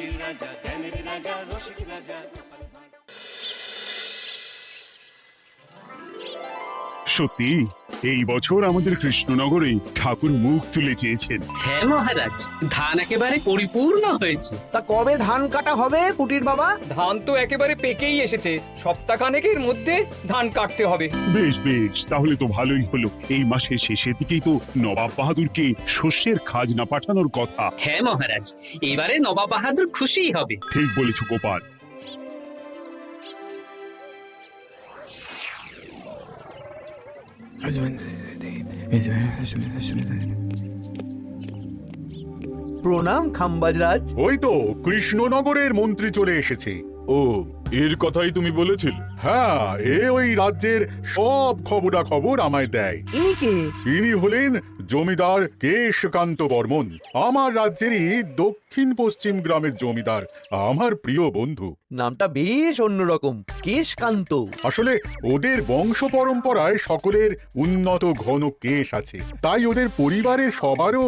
হাসির রাজা, জ্ঞানের রাজা, রসিক রাজা। সত্যি এই বছর আমাদের কৃষ্ণনগরে ঠাকুর মুখ তুলে চেয়েছেন। হ্যাঁ মহারাজ, ধান একেবারে পরিপূর্ণ হয়েছে। তা কবে ধান কাটা হবে পুটির বাবা? ধান তো একেবারে পেকেই এসেছে, সপ্তাহখানেকের মধ্যে ধান কাটতে হবে। বেশ বেশ, তাহলে তো ভালোই হলো। এই মাসের শেষের দিকেই তো নবাব বাহাদুরকে শস্যের খাজনা পাঠানোর কথা। হ্যাঁ মহারাজ, এবারে নবাব বাহাদুর খুশি হবে। ঠিক বলেছ গোপাল। প্রণাম খাম্বাজরাজ। ওই তো কৃষ্ণনগরের মন্ত্রী চলে এসেছে। ও, এর কথাই তুমি বলেছিলে? হ্যাঁ, ওই রাজ্যের সব খবরাখবর আমায় দেয়। ইনি কে? ইনি হলেন জমিদার কেশকান্ত বর্মন, আমার রাজ্যেরই দক্ষিণ পশ্চিম গ্রামের জমিদার, আমার প্রিয় বন্ধু। নামটা বেশ অন্যরকম, কেশকান্ত। আসলে ওদের বংশ পরম্পরায় সকলের উন্নত ঘন কেশ আছে, তাই ওদের পরিবারের সবারও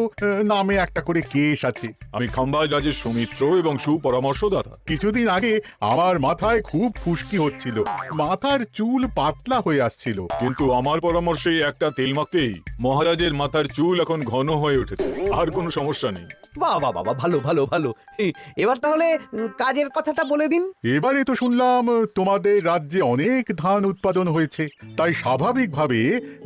নামে একটা করে কেশ আছে। আমি খাম্বাজ রাজের সুমিত্র এবং সুপরামর্শদাতা। কিছুদিন আগে আমার মাথায় খুব ফুসকি হচ্ছিল, মাথার চুল পাতলা হয়ে আসছিল। কিন্তু আমার পরামর্শে একটা তেল মাখতেই মহারাজের মাথার চুল এখন ঘন হয়ে উঠেছে, আর কোনো সমস্যা নেই। বাহ বাহ বাহ, ভালো ভালো ভালো। এবার তাহলে কাজের কথাটা বলে দিন। এবারে তো শুনলাম তোমাদের রাজ্যে অনেক ধান উৎপাদন হয়েছে, তাই স্বাভাবিকভাবে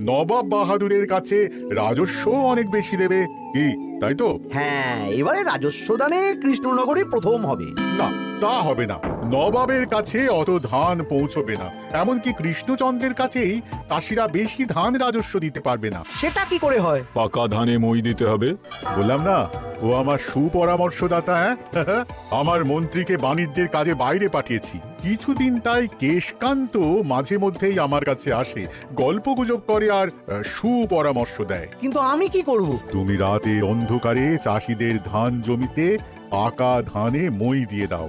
নবাব বাহাদুরের কাছে রাজস্ব অনেক বেশি দেবে, কি তাই তো? হ্যাঁ, এবারে রাজস্ব দানে কৃষ্ণনগরে প্রথম হবে। না, তা হবে না। নবাবের কাছে অত ধান পৌঁছবে না, এমনকি কৃষ্ণচন্দ্রের কাছেই চাষিরা বেশি ধান রাজস্ব দিতে পারবে না। সেটা কি করে হয়? পাকা ধানে মই দিতে হবে। বললাম না, ও আমার সুপরামর্শদাতা। হ্যাঁ, আমার মন্ত্রীকে বাণিজ্যের কাজে বাইরে পাঠিয়েছি কিছুদিন, তাই কেশকান্ত মাঝে মধ্যেই আমার কাছে আসে, গল্পগুজব করে আর সুপরামর্শ দেয়। কিন্তু আমি কি করব? তুমি রাতের অন্ধকারে চাষিদের ধান জমিতে পাকা ধানে মই দিয়ে দাও,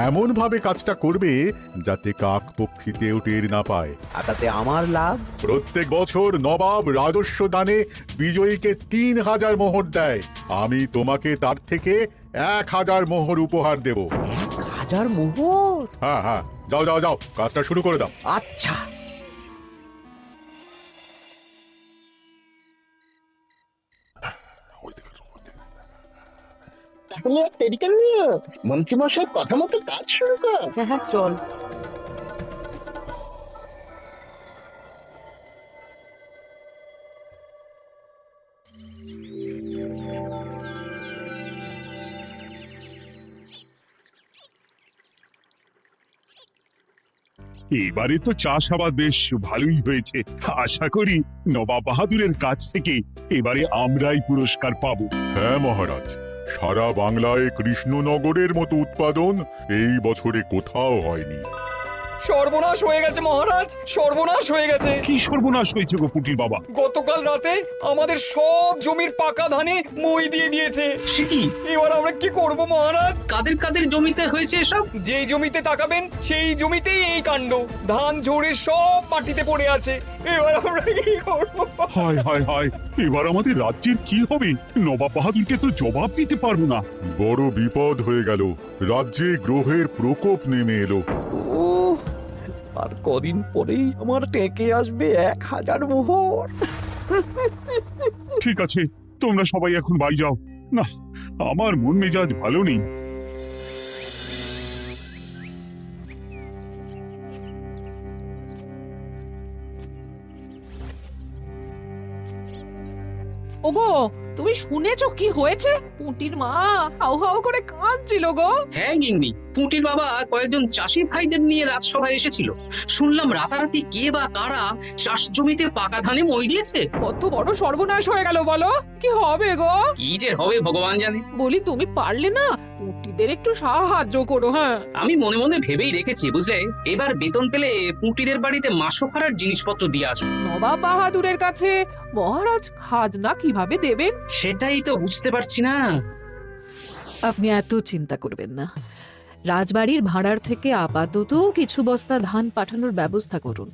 এমন ভাবে কাজটা করবে যাতে কাক পক্ষীতেও টের না পায়। আর তাতে আমার লাভ? প্রত্যেক বছর নবাব রাজস্ব দানে বিজয়ীকে 3000 মোহর দেয়, আমি তোমাকে তার থেকে 1000 মোহর উপহার দেব। 1000 মোহর? হ্যাঁ হ্যাঁ, যাও যাও যাও, কাজটা শুরু করে দাও। আচ্ছা। তাহলে আর দেরি কেন? মন্ত্রীমশাই কথা মতো কাজ শুরু কর। হ্যাঁ চল। এবারে তো চাষাবাদ বেশ ভালোই হয়েছে। আশা করি নবাব বাহাদুরের কাছ থেকে এবারে আমরাই পুরস্কার পাবো। হ্যাঁ মহারাজ, সারা বাংলায় কৃষ্ণনগরের মতো উৎপাদন এই বছরে কোথাও হয়নি। সর্বনাশ হয়ে গেছে মহারাজ, সর্বনাশ হয়ে গেছে। কি সর্বনাশ হয়েছে গো পুটির বাবা? গতকাল রাতে আমাদের সব জমির পাকা ধানে মই দিয়ে দিয়েছে। সে কি? এবার আমরা কি করব মহারাজ? কাদের কাদের জমিতে হয়েছে এসব? যেই জমিতে তাকাবেন সেই জমিতেই এই কাণ্ড, ধান ঝরে সব মাটিতে পড়ে আছে। এবার আমরা কি করব? হায় হায় হায়, এবার আমাদের রাজ্যের কি হবে? নবাব বাহাদুরকে তো জবাব দিতে পারবো না। বড় বিপদ হয়ে গেল, রাজ্যে গ্রহের প্রকোপ নেমে এলো। ও, আর কদিন পরেই আমার টেকে আসবে 1000 মোহর। ঠিক আছে, তোমরা সবাই এখন বাড়ি যাও। না, আমার মন মেজাজ ভালো নেই। ওগো, তুমি শুনেছো কি হয়েছে? পুঁটির মা হাউ হাউ করে কাঁদছিল গো। হ্যাঁ গিন্নি, পুঁটির বাবা কয়েকজন চাষি ভাইদের নিয়ে রাজসভায় এসেছিল। শুনলাম রাতারাতি কে বা কারা চাষ জমিতে পাকা ধানে মই দিয়েছে। কত বড় সর্বনাশ হয়ে গেল বলো, কি হবে গো? কি যে হবে ভগবান জানে। বলি তুমি পারলে না পুঁটিদের একটু সাহায্য করো। হ্যাঁ, আমি মনে মনে ভেবেই রেখেছি বুঝলে, এবার বেতন পেলে পুঁটিদের বাড়িতে মাসোহারার জিনিসপত্র দিয়ে আসবো। নবাব বাহাদুরের কাছে মহারাজ খাজনা কিভাবে দেবেন? সেটাই তো বুঝতে পারছি না। আপনি এত চিন্তা করবেন না, রাজবাড়ির ভাড়ার থেকে আপাতত কিছু বস্তা ধান পাঠানোর ব্যবস্থা করুন।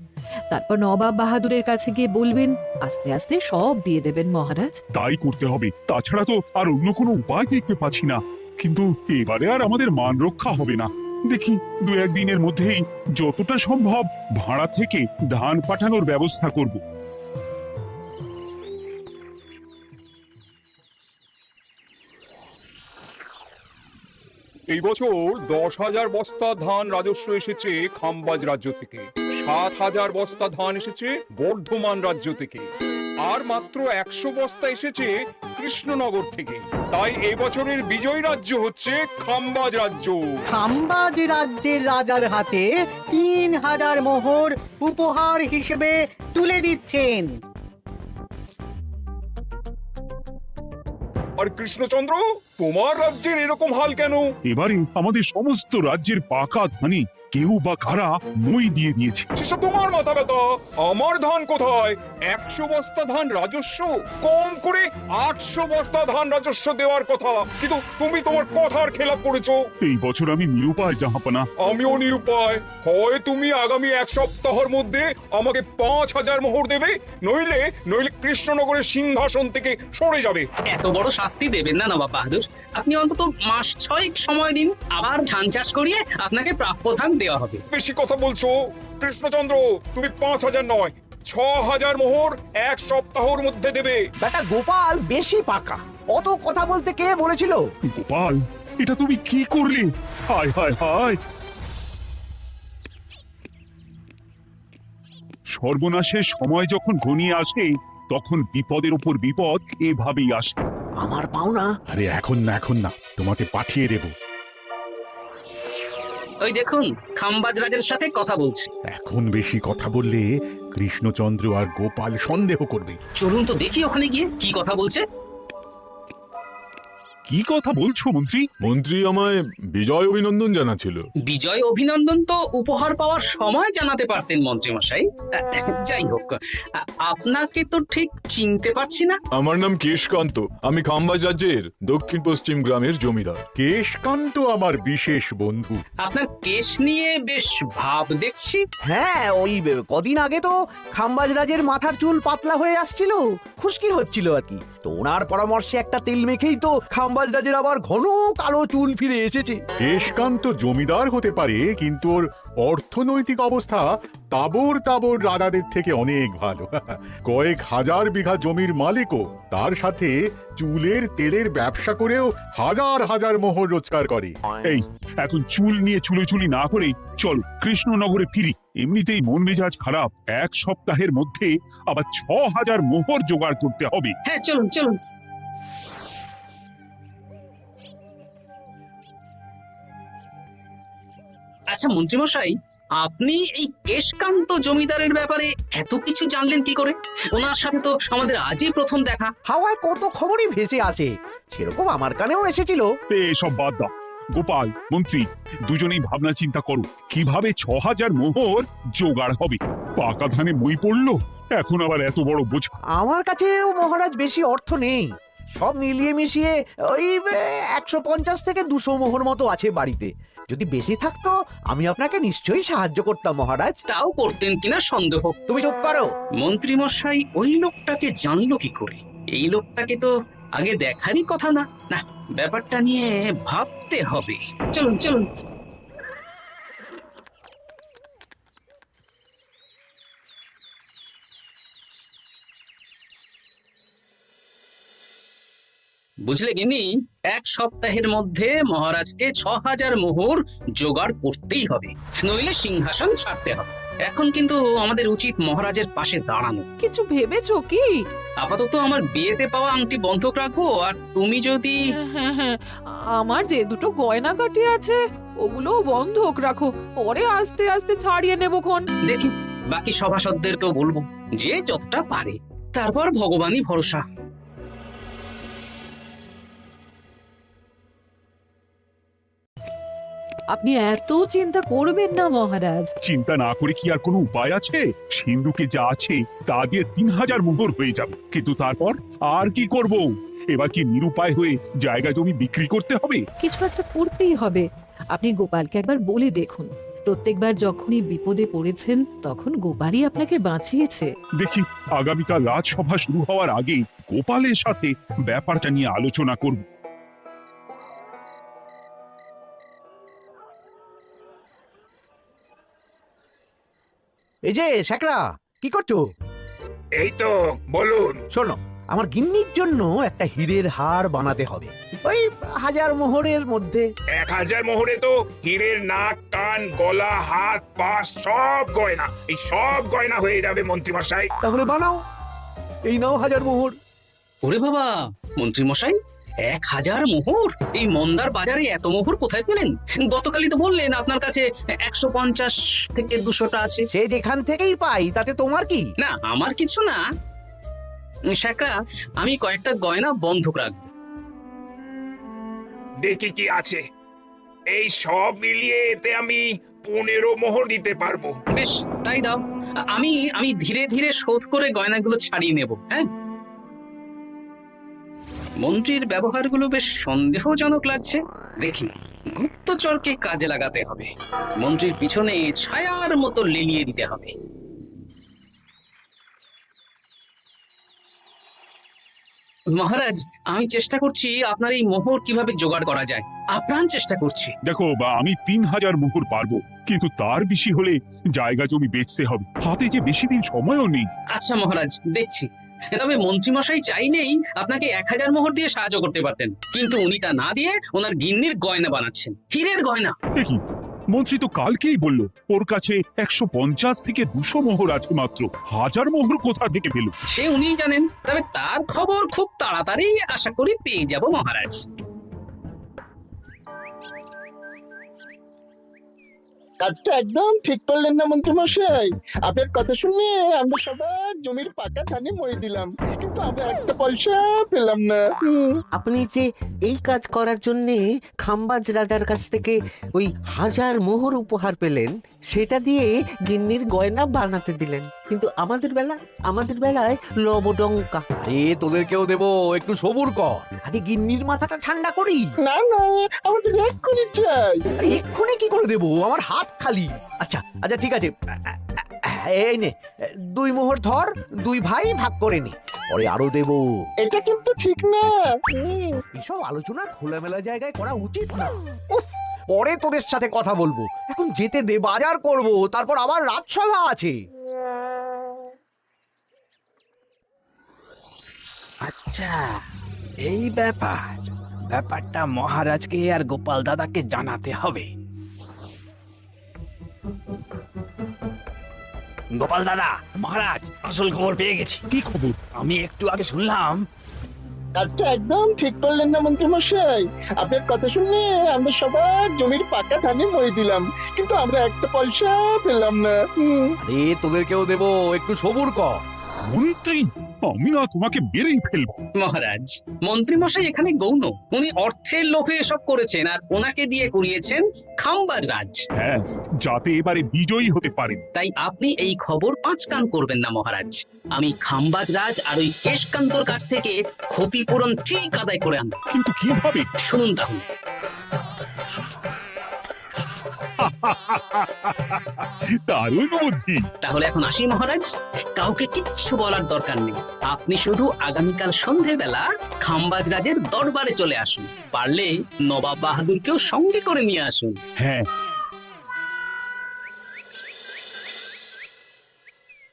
তারপর নবাব বাহাদুরের কাছে গিয়ে বলবেন আস্তে আস্তে সব দিয়ে দেবেন মহারাজ। তাই করতে হবে, তাছাড়া তো আর অন্য কোনো উপায় দেখতে পাচ্ছি না। কিন্তু এবারে আর আমাদের মান রক্ষা হবে না। দেখি দু একদিনের মধ্যেই যতটা সম্ভব ভাড়া থেকে ধান পাঠানোর ব্যবস্থা করব। এই বছর 10,000 বস্তা ধান রাজস্ব এসেছে খাম্বাজ রাজ্য থেকে, 7,000 বস্তা ধান এসেছে বর্ধমান রাজ্য থেকে, আর মাত্র 100 বস্তা এসেছে কৃষ্ণনগর থেকে। তাই এই বছরের বিজয়ী রাজ্য হচ্ছে খাম্বাজ রাজ্য। খাম্বাজ রাজ্যের রাজার হাতে 3,000 মোহর উপহার হিসেবে তুলে দিচ্ছেন। আর কৃষ্ণচন্দ্র, তোমার রাজ্যের এরকম হাল কেন? এবারে আমাদের সমস্ত রাজ্যের পাকা ধানে কেউ বা কারা মই দিয়ে দিয়েছে। সেসব তোমার মাথা ব্যথা। আমার ধান কোথায়? 100 বস্তা ধান রাজস্ব, কম করে 800 বস্তা ধান রাজস্ব দেওয়ার কথা, কিন্তু তুমি তোমার কথার খেলাপ করেছো। এই বছর আমি নিরুপায় জাহাপানা। আমিও নিরুপায়। হয় তুমি আগামী 1 সপ্তাহের মধ্যে আমাকে 5,000 মোহর দেবে, নইলে কৃষ্ণনগরের সিংহাসন থেকে সরে যাবে। এত বড় শাস্তি দেবেন না নবাব বাহাদুর। আপনি অন্তত মাস 6 সময় দিন, আবার ধান চাষ করিয়ে আপনাকে প্রাপ্য ধান দেওয়া হবে। বেশি কথা বলছো কৃষ্ণচন্দ্র। তুমি 5,000 নয়, 6,000 মোহর 1 সপ্তাহের মধ্যে দেবে। বেটা গোপাল বেশি পাকা, অত কথা বলতে কে বলেছিল? গোপাল, এটা তুমি কি করলে? হায় হায় হায়! সর্বনাশের সময় যখন ঘনিয়ে আসে তখন বিপদের উপর বিপদ এভাবেই আসে। আমার পাওনা। আরে এখন না, তোমাকে পাঠিয়ে দেব। ওই দেখুন, খাম্বাজ রাজের সাথে কথা বলছি। এখন বেশি কথা বললে কৃষ্ণচন্দ্র আর গোপাল সন্দেহ করবে। চলুন তো দেখি ওখানে গিয়ে কি কথা বলছে। কি কথা বলছো মন্ত্রী? মন্ত্রী আমায় বিজয় অভিনন্দন জানাছিল। বিজয় অভিনন্দন তো উপহার পাওয়ার সময় জানাতে পারতেন মন্ত্রী মশাই। যাই হোক, আপনাকে তো ঠিক চিনতে পারছি না। আমার নাম কেশকান্ত, আমি খাম্বাজ রাজ্যের দক্ষিণ পশ্চিম গ্রামের জমিদার। কেশকান্ত আমার বিশেষ বন্ধু। আপনার কেশ নিয়ে বেশ ভাব দেখছি। হ্যাঁ, ওই কদিন আগে তো খাম্বাজ রাজের মাথার চুল পাতলা হয়ে আসছিল, খুশকি হচ্ছিল আর কি। তো ওনার পরামর্শে একটা তেল মেখেই তো খাম্বাজ রাজের আবার ঘন কালো চুল ফিরে এসেছে। কেশকান্ত জমিদার হতে পারে, কিন্তু ওর অর্থনৈতিক অবস্থা তাবর রাজাদের থেকে অনেক ভালো। কয়েক হাজার বিঘা জমির মালিকও, তার সাথে চুলের তেলের ব্যবসা করেও হাজার হাজার মোহর রোজগার করে। এই এখন চুল নিয়ে চুলোচুলি না করে চল কৃষ্ণনগরে ফিরি। এমনিতেই মন মেজাজ খারাপ, 1 সপ্তাহের মধ্যে আবার 6,000 মোহর জোগাড় করতে হবে। হ্যাঁ, চলুন চলুন। আচ্ছা মন্ত্রীমশাই, আপনি এই কেশকান্ত জমিদারের ব্যাপারে এত কিছু জানলেন কি করে? ওনার সাথে তো আমাদের আজই প্রথম দেখা। হাওয়ায় কত খবরই ভেসে আসে, সেরকম আমার কানেও এসেছিল। এসব বাদ দাও গোপাল, মন্ত্রী দুজনেই ভাবনা চিন্তা করো কিভাবে 6,000 মোহর জোগাড় হবে। পাকা ধানে মই পড়লো, এখন আবার এত বড় বোঝা। আমার কাছেও মহারাজ বেশি অর্থ নেই, সব মিলিয়ে মিশিয়ে ওই 150 থেকে 200 মোহর মতো আছে বাড়িতে। যদি বেশি থাকতো আমি আপনাকে নিশ্চয়ই সাহায্য করতাম মহারাজ। তাও করতেন কিনা সন্দেহ। তুমি চুপ করো। মন্ত্রী মশাই ওই লোকটাকে জানলো কি করে? এই লোকটাকে তো আগে দেখারই কথা না। না, ব্যাপারটা নিয়ে ভাবতে হবে। চলুন চলুন। বুঝলে গিন্নি, 1 সপ্তাহের মধ্যে মহারাজকে 6,000 মোহর জোগাড় করতেই হবে, নইলে সিংহাসন ছাড়তে হবে। এখন কিন্তু আমাদের উচিত মহারাজের পাশে দাঁড়ানো। কিছু ভেবেছো কি? আপাতত আমার বিয়েতে পাওয়া আংটি বন্ধক রাখবো, আর তুমি যদি... হ্যাঁ, আমার যে দুটো গয়নাগাটি আছে ওগুলো বন্ধক রাখো, পরে আস্তে আস্তে ছাড়িয়ে নেবক্ষণ। দেখি বাকি সভাসদদেরকেও বলবো, যে যতটা পারে। তারপর ভগবানই ভরসা। আপনি এত চিন্তা করবেন না মহারাজ। চিন্তা না করে কি আর কোনো উপায় আছে? সিন্ধুকে যা আছে তা দিয়ে 3,000 মোহর হয়ে যাবে, কিন্তু তারপর আর কি করব? এবার কি নিরুপায় হয়ে জায়গা জমি বিক্রি করতে হবে? কিছু একটা করতেই হবে। আপনি গোপালকে একবার বলে দেখুন, প্রত্যেকবার যখনই বিপদে পড়েছেন তখন গোপালই আপনাকে বাঁচিয়েছে। দেখি আগামীকাল রাজসভা শুরু হওয়ার আগে গোপালের সাথে ব্যাপারটা নিয়ে আলোচনা করব। এই যে শ্যাকরা, কি করছো? এই তো বলুন। শোনো, আমার গিন্নির জন্য একটা হীরের হার বানাতে হবে, ওই 1000 মোহরের মধ্যে। 1000 মোহরে তো হীরের নাক, কান, গলা, হাত, পা সব গয়না, এই সব গয়না হয়ে যাবে মন্ত্রী মশাই। তাহলে বানাও, এই নাও 1000 মোহর। ওরে বাবা, মন্ত্রী মশাই, 1000 মোহর! এই মন্দার বাজারে এত মোহর কোথায় পেলেন? গতকালই তো বললেন আপনার কাছে 150 থেকে 200টা আছে। সে যেখান থেকেই পাই, তাতে তোমার কি? না, আমার কিছু না। শ্যাকরা, আমি কয়েকটা গয়না বন্ধক রাখবো। দেখি কি আছে, এই সব মিলিয়ে এতে আমি 15 মোহর দিতে পারবো। বেশ, তাই দাও। আমি ধীরে ধীরে শোধ করে গয়নাগুলো ছাড়িয়ে নেব। হ্যাঁ, মন্ত্রীর ব্যবহারগুলো বেশ সন্দেহজনক লাগছে। দেখি, গুপ্তচরকে কাজে লাগাতে হবে। মন্ত্রীর পিছনে ছায়ার মতো লেলিয়ে দিতে হবে। মহারাজ, আমি চেষ্টা করছি আপনার এই মোহর কিভাবে জোগাড় করা যায়, আপ্রাণ চেষ্টা করছি। দেখো, আমি 3000 মোহর পারবো, কিন্তু তার বেশি হলে জায়গা জমি বেচতে হবে, হাতে যে বেশি দিন সময়ও নেই। আচ্ছা মহারাজ, দেখছি। তবে মন্ত্রীমশাই চাইলেই আপনাকে 1000 মোহর দিয়ে সাহায্য করতে পারতেন, কিন্তু উনি তা না দিয়ে ওনার গিন্নির গয়না বানাচ্ছেন, হীরের গয়না। দেখি, মন্ত্রী তো কালকেই বলল ওর কাছে 150 থেকে 200 মোহর আছে মাত্র। 1000 মোহর কোথা থেকে পেল? সে উনিই জানেন। তবে তার খবর খুব তাড়াতাড়ি আশা করি পেয়ে যাব মহারাজ। কাজটা একদম ঠিক করলেন না মন্ত্রী মশাই। আপনার কথা শুনে আমরা সবার জমির পাকা ধানে মই দিলাম, কিন্তু আমরা একটা পয়সা পেলাম না। আপনি যে এই কাজ করার জন্য খাম্বাজ রাজার কাছ থেকে ওই 1000 মোহর উপহার পেলেন, সেটা দিয়ে গিন্নির গয়না বানাতে দিলেন, কিন্তু আমাদের বেলায় লবডঙ্কা। তোদেরকেও দেবো, একটু সবুর কর, আগে গিন্নির মাথাটা ঠান্ডা করি। না না, আমাদের এক্ষুনি চাই। আরে এক্ষুনি কি করে দেবো, আমার হাত খালি। আচ্ছা আচ্ছা, ঠিক আছে, এই নে 2 মোহর ধর, 2 ভাই ভাগ করে নে, পরে আরো দেবো। এটা কিন্তু ঠিক না। এসব আলোচনা খোলামেলা জায়গায় করা উচিত না। উফ, পরে তোদের সাথে কথা বলবো, এখন যেতে দে, বাজার করব, তারপর আবার রাজসভা আছে। আচ্ছা, এই ব্যাপারটা মহারাজকে আর গোপাল দাদাকে জানাতে হবে। গোপাল দাদা, মহারাজ আসল খবর পেয়ে গেছি। কি খবর? আমি একটু আগে শুনলাম। কাজটা একদম ঠিক করলেন না মন্ত্রী মশাই। আপনার কথা শুনে আমরা সবার জমির পাকা ধানে মই দিলাম, কিন্তু আমরা একটা পয়সা পেলাম না। আরে তোদেরকেও দেবো, একটু সবুর কর। মন্ত্রী, আমি না তোমাকে মেরেই ফেলবো। মহারাজ, মন্ত্রীমশাই এখানে গৌণ। উনি অর্থের লোভে এসব করেছেন, আর ওনাকে দিয়ে করিয়েছেন খাম্বাজ রাজ। হ্যাঁ, যাতে এবারে বিজয়ী হতে পারেন। তাই আপনি এই খবর 5 কান করবেন না মহারাজ। আমি খাম্বাজ রাজ আর ওই কেশকান্তর কাছ থেকে ক্ষতিপূরণ ঠিক আদায় করে আনবো। কিন্তু কিভাবে? শুনুন তাহলে। দারুণ বুদ্ধি। তাহলে এখন আসি মহারাজ, কাউকে কিচ্ছু বলার দরকার নেই। আপনি শুধু আগামীকাল সন্ধেবেলা খাম্বাজ রাজের দরবারে চলে আসুন, পারলে নবাব বাহাদুরকেও সঙ্গে করে নিয়ে আসুন। হ্যাঁ।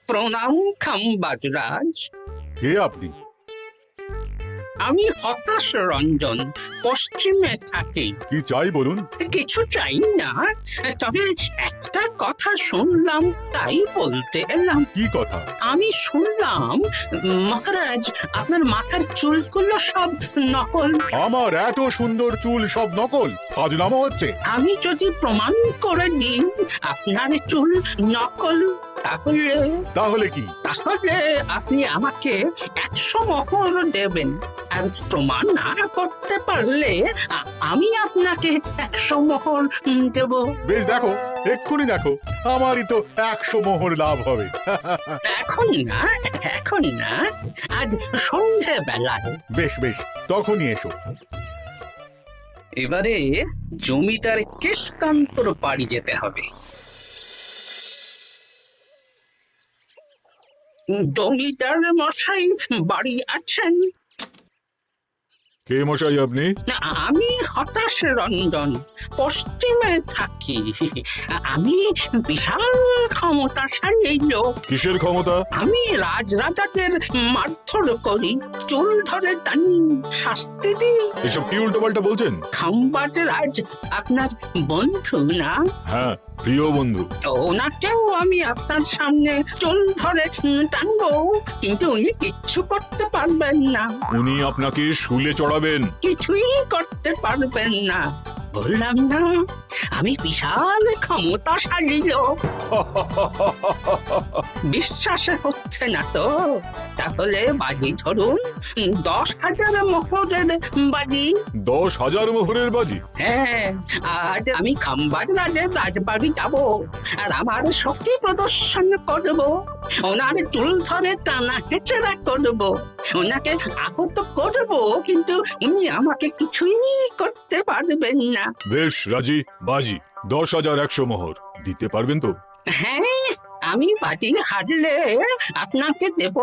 প্রণাম খাম্বাজ রাজ। কে আপনি? আমি হতাশ রঞ্জন, পশ্চিমে থাকি। কি চাই বলুন? কিছু চাই না, তবে একটা কথা শুনলাম তাই বলতে এলাম। কি কথা? আমি শুনলাম মহারাজ আপনার মাথার চুলগুলো সব নকল। আমার এত সুন্দর চুল সব নকল? আজনামা হচ্ছে। আমি যদি প্রমাণ করে দিই আপনার চুল নকল, তাহলে কি? তাহলে আপনি আমাকে 100 মোহর দেবেন, আর প্রমাণ না করতে পারলে আমি আপনাকে 100 মোহর দেব। বেশ, দেখো, এক্ষুনি দেখো, আমারই তো 100 মোহর লাভ হবে। এখন না, আজ সন্ধ্যেবেলায়। বেশ বেশ, তখনই এসো। এবারে জমিদার কেশকান্তর বাড়ি যেতে হবে। জমিদার মশাই বাড়ি আছেন? কে মশাই আপনি? না, আমি হতাশ রঞ্জন, পশ্চিমে থাকি। আমি বিশাল ক্ষমতাশালী লোক। কিসের ক্ষমতা? আমি রাজরাজাদের মারধর করি, চুল ধরে টানি, শাস্তি দিই। এসব কি উল্টো পাল্টা বলছেন? খাম্বাজ রাজ আপনার বন্ধু না? হ্যাঁ, প্রিয় বন্ধু। ওনাকেও আমি আপনার সামনে চুল ধরে টানবো, কিন্তু উনি কিচ্ছু করতে পারবেন না। উনি আপনাকে শুলে চড়াবেন। কিছুই করতে পারবেন না। বললাম না, আমি বিশাল ক্ষমতাশালী লোক। বিশ্বাস হচ্ছে না তো? তাহলে বাজি ধরুন, 10,000 মোহরের বাজি। 10,000 মোহরের বাজি? হ্যাঁ, আজ আমি খাম্বাজ রাজের রাজবাড়ি যাব, আর আমার শক্তি প্রদর্শন করব। ওনার চুল ধরে টানা হেঁচড়া করব, ওনাকে আহত করব, কিন্তু উনি আমাকে কিছুই করতে পারবেন না। বেশ, রাজি। বাজি 10,100 মোহর দিতে পারবেন তো? হ্যাঁ, আমি বাজি হারলে আপনাকে দেব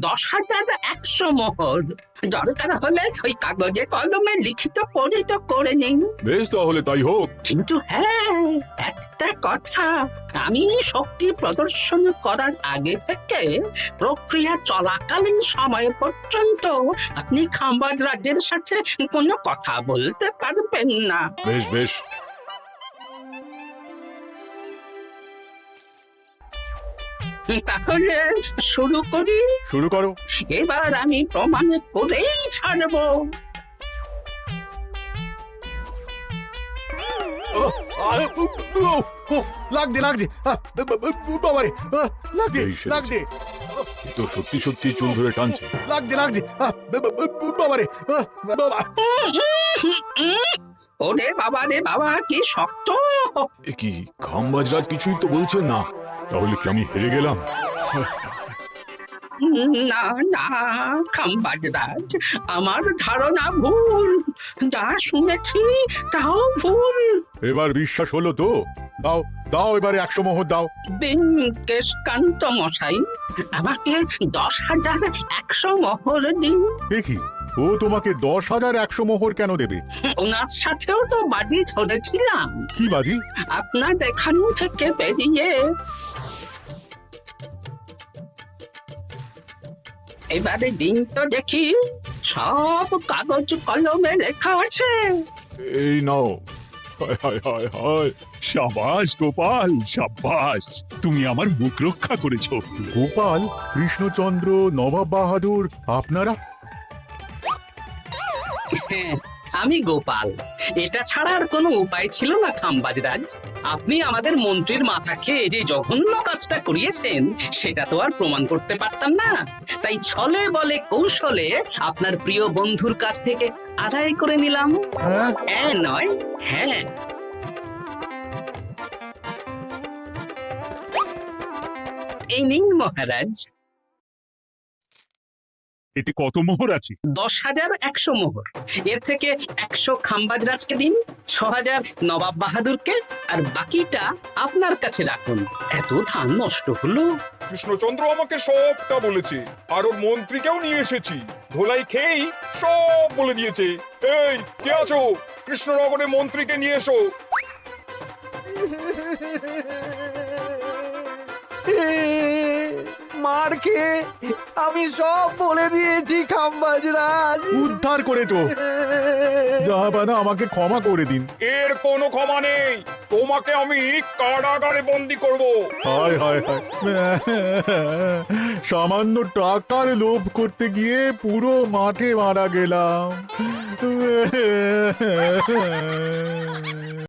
10,100 মোহর। দরকার হলে ওই কাগজে কলমে লিখিত পরিত করে নিন। বেশ, তাহলে তাই হোক। কিন্তু হ্যাঁ, একটা কথা, আমি শক্তি প্রদর্শন করার আগে থেকে প্রক্রিয়া চলাকালীন সময় পর্যন্ত আপনি খাম্বাজ রাজ্যের সাথে কোনো কথা বলতে পারবেন না। বেশ বেশ। তাহলে শুরু করি। শুরু করো। এবার আমি প্রমাণ করেই ছাড়বো। লাগছে লাগছে বাবারে, লাগছে এই সেরেছে। লাগছে এ তো সত্যি সত্যি চুল ধরে টানছে। লাগছে লাগছে বাবারে, বাবা। ওরে বাবা রে বাবা, কি শক্ত! এ কি, খাম্বাজরাজ কিছুই তো বলছেন না? তাহলে কি আমি হেরে গেলাম? না না খাম্বাজ রাজ, আমার ধারণা ভুল। যা শুনেছি তাও ভুল। এবার বিশ্বাস হলো তো? দাও দাও, এবারে 100 মোহর দাও। দিন কেশকান্ত মশাই, আমাকে 10,100 মোহর দিন। এ কি, ও তোমাকে 10,100 মোহর কেন দেবে? ওনার সাথেও তো বাজি ধরেছিলাম। কি বাজি? আপনার এখান থেকে বেরিয়ে এবারে দিন তো দেখি, সব কাগজ কলমে লেখা আছে। এই নাও। হায় হায় হায় হায়। সাবাস গোপাল, সাবাস, তুমি আমার মুখ রক্ষা করেছো। গোপাল, কৃষ্ণচন্দ্র, নবাব বাহাদুর, আপনারা? আমি গোপাল। এটা ছাড়া আর কোনো উপায় ছিল না খাম্বাজ রাজ। আপনি আমাদের মন্ত্রীর মাথা খেয়ে যে জঘন্য কাজটা করিয়েছেন, সেটা তো আর প্রমাণ করতে পারতাম না। তাই ছলে বলে কৌশলে আপনার প্রিয় বন্ধুর কাছ থেকে আদায় করে নিলাম। হ্যাঁ নয়, হ্যাঁ। এই নিন মহারাজ। এতে কত মোহর আছে? 10,100 মোহর। এর থেকে 100 খাম্বাজ রাজকে দিন, 6,000 নবাব বাহাদুরকে, আর বাকিটা আপনার কাছে রাখুন। এত ধান নষ্ট হলো। কৃষ্ণচন্দ্র আমাকে সবটা বলেছে, আর ওর মন্ত্রীকেও নিয়ে এসেছি। ধোলাই খেয়েই সব বলে দিয়েছে। এই, কে আছো? কৃষ্ণনগরে মন্ত্রীকে নিয়ে এসো। মার খেয়ে আমি সব বলে দিয়েছি খাম্বাজ রাজ। উদ্ধার করে তো জাহাপানা, আমাকে ক্ষমা করে দিন। এর কোনো ক্ষমা নেই, তোমাকে আমি কারাগারে বন্দি করব। হায় হায় হায়, সামান্য টাকার লোভ করতে গিয়ে পুরো মাঠে মারা গেলাম।